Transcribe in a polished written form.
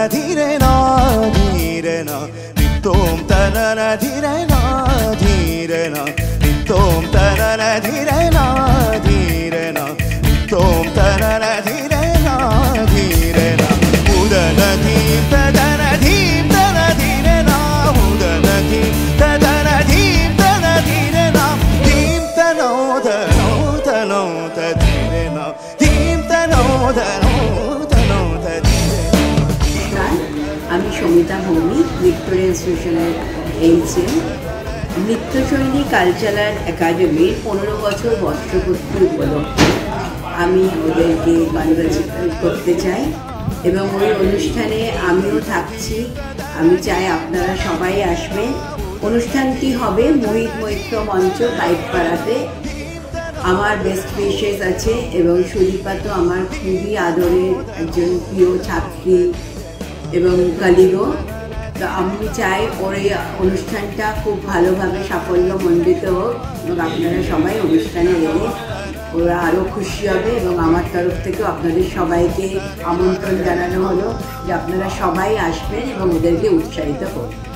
धीरे ना धीरे ना नित्तोम तनन धीरे ना धीरे ना नित्तोम तनन धीरे ना धीरे ना नित्तोम तनन धीरे ना धीरे ना उदन धीम तदन धीम तन धीरे ना उदन धीम तदन धीम तन धीरे ना धीम तनो धनो तनो धीरे ना धीम तनो धनो तनो धीरे ना। আমি সমিতা ভৌমিক, ভিক্টোরিয়া ইনস্টিটিউশনের এইচএম। নৃত্যশৈলী কালচারাল একাডেমির 15 বছর বর্ষপূর্তি উপলক্ষে আমি ওদেরকে কনগ্রাচুলেট করতে চাই এবং ওই অনুষ্ঠানে আমিও থাকছি। আমি চাই আপনারা সবাই আসবেন। অনুষ্ঠানটি হবে মোহিত মৈত্র মঞ্চ, পাইকপাড়াতে। আমার বেস্ট উইশেস আছে এবং সুদীপা তো আমার খুবই আদরের একজন প্রিয় ছাত্রী এবং কালিগো। তো আমি চাই ওর এই অনুষ্ঠানটা খুব ভালোভাবে সাফল্যমণ্ডিত হোক এবং আপনারা সবাই অনুষ্ঠানে এলে ওরা আরও খুশি হবে এবং আমার তরফ থেকেও আপনাদের সবাইকে আমন্ত্রণ জানানো হলো যে আপনারা সবাই আসবেন এবং ওদেরকে উৎসাহিত করবেন।